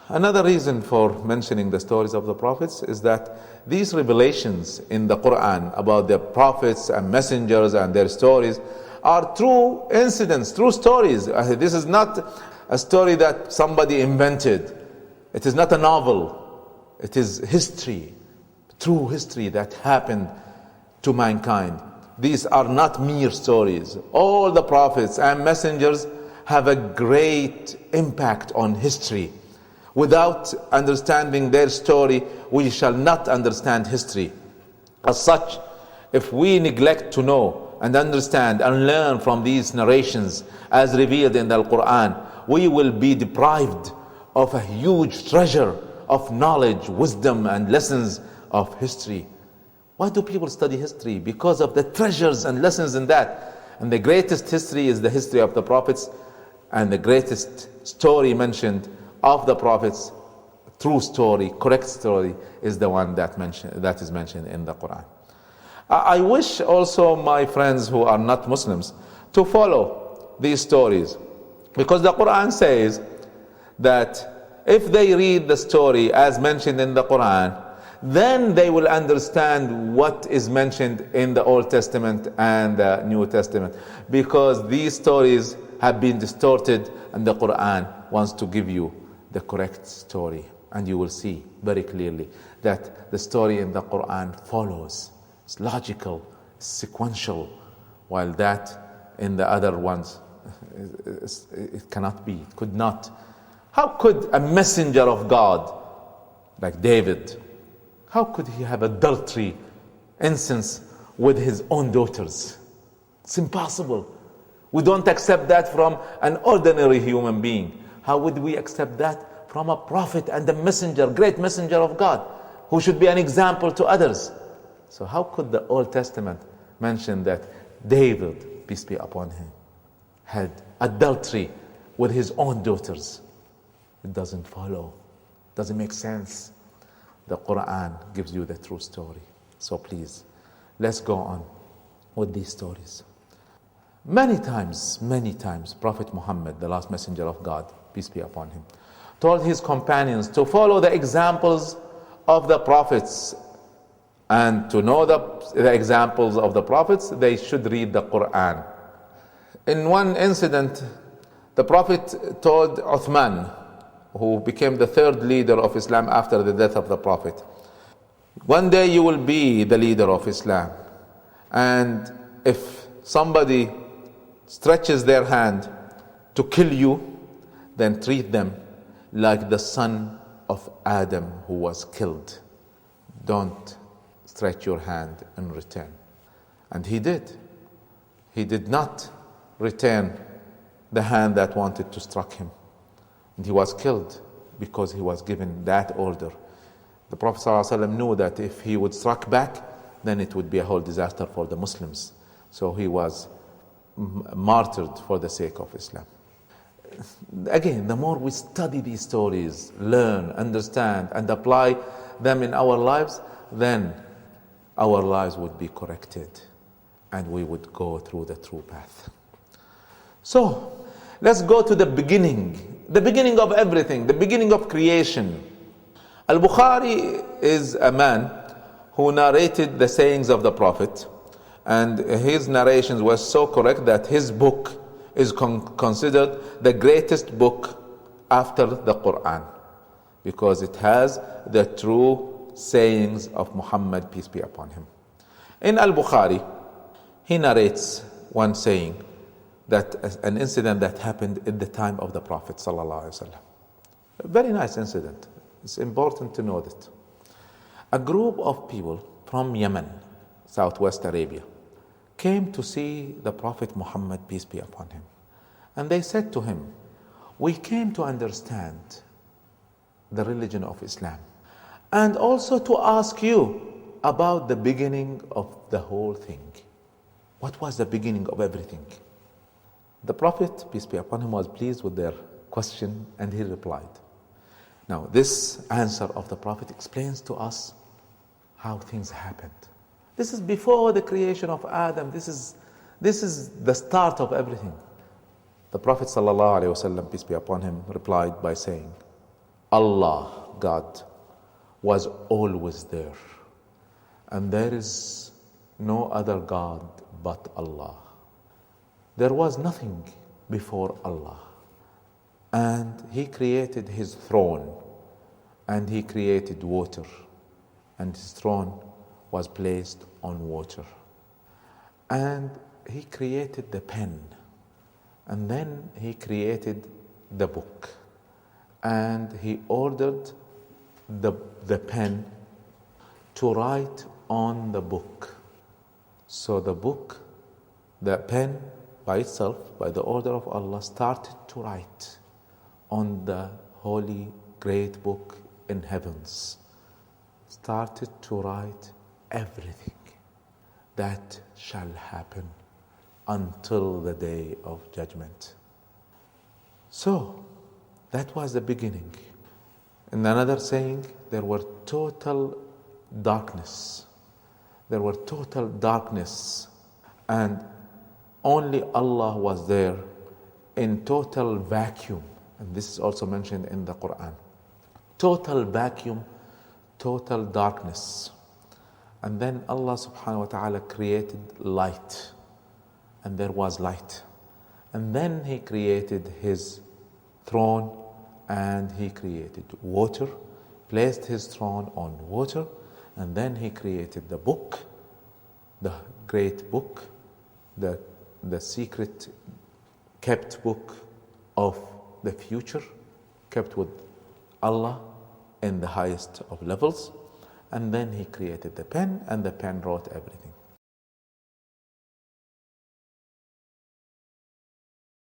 Another reason for mentioning the stories of the prophets is that these revelations in the Quran about the prophets and messengers and their stories are true incidents, true stories. This is not a story that somebody invented. It is not a novel. It is history, true history that happened to mankind. These are not mere stories. All the prophets and messengers have a great impact on history. Without understanding their story, we shall not understand history. As such, if we neglect to know and understand and learn from these narrations as revealed in the Quran, we will be deprived of a huge treasure of knowledge, wisdom, and lessons of history. Why do people study history? Because of the treasures and lessons in that. And the greatest history is the history of the prophets, and the greatest story mentioned of the prophets, true story, correct story, is the one that is mentioned in the Quran. I wish also my friends who are not Muslims to follow these stories, because the Quran says that if they read the story as mentioned in the Quran, then they will understand what is mentioned in the Old Testament and the New Testament, because these stories have been distorted and the Quran wants to give you the correct story. And you will see very clearly that the story in the Quran follows. It's logical, it's sequential, while that in the other ones, it cannot be, it could not. How could a messenger of God like David, how could he have adultery, incense with his own daughters? It's impossible. We don't accept that from an ordinary human being. How would we accept that from a prophet and a messenger, great messenger of God, who should be an example to others? So how could the Old Testament mention that David, peace be upon him, had adultery with his own daughters? It doesn't follow, doesn't make sense. The Quran gives you the true story. So please, let's go on with these stories. Many times, Prophet Muhammad, the last messenger of God, peace be upon him, told his companions to follow the examples of the prophets, and to know the examples of the prophets, they should read the Quran. In one incident, the Prophet told Uthman, who became the third leader of Islam after the death of the Prophet, one day you will be the leader of Islam, and if somebody stretches their hand to kill you, then treat them like the son of Adam who was killed. Don't stretch your hand in return. And he did. He did not return the hand that wanted to strike him. And he was killed because he was given that order. The Prophet ﷺ knew that if he would strike back, then it would be a whole disaster for the Muslims. So he was martyred for the sake of Islam. Again, the more we study these stories, learn, understand, and apply them in our lives, then our lives would be corrected and we would go through the true path. So, let's go to the beginning of everything, the beginning of creation. Al-Bukhari is a man who narrated the sayings of the Prophet, and his narrations were so correct that his book is considered the greatest book after the Quran, because it has the true sayings of Muhammad, peace be upon him. In Al-Bukhari, he narrates one saying, that an incident that happened at the time of the Prophet ﷺ. A very nice incident. It's important to know that. A group of people from Yemen, Southwest Arabia, came to see the Prophet Muhammad, peace be upon him. And they said to him, we came to understand the religion of Islam, and also to ask you about the beginning of the whole thing. What was the beginning of everything? The Prophet, peace be upon him, was pleased with their question, and he replied. Now, this answer of the Prophet explains to us how things happened. This is before the creation of Adam. This is the start of everything. The Prophet ﷺ, peace be upon him, replied by saying, Allah, God, was always there. And there is no other God but Allah. There was nothing before Allah. And He created His throne, and He created water, and His throne was placed on water. And He created the pen, and then He created the book, and He ordered the pen to write on the book. So the pen by itself, by the order of Allah, started to write on the holy great book in heavens, started to write everything that shall happen until the day of judgment. So that was the beginning. In another saying, there were total darkness. There were total darkness, and only Allah was there in total vacuum. And this is also mentioned in the Quran. Total vacuum, total darkness. And then Allah subhanahu wa ta'ala created light, and there was light. And then He created His throne, and He created water, placed His throne on water, and then He created the book, the great book, the secret kept book of the future, kept with Allah in the highest of levels. And then He created the pen, and the pen wrote everything.